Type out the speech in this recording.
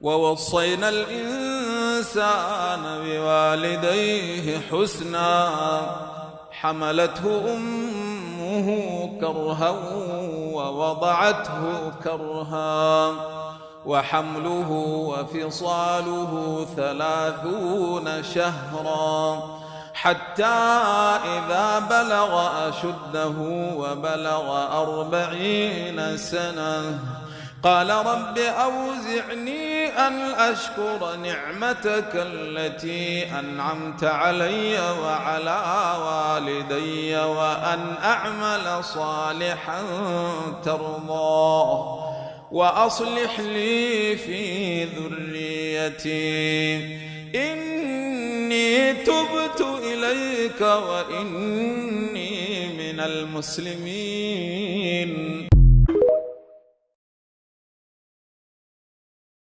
ووصينا الإنسان بوالديه حسنا حملته أمه كرها ووضعته كرها وحمله وفصاله 30 شهرا حتى إذا بلغ أشده وبلغ 40 سنة قال رب أوزعني أن أشكر نعمتك التي أنعمت علي وعلى والدي وأن أعمل صالحا ترضاه وأصلح لي في ذريتي إني تبت إليك وإني من المسلمين.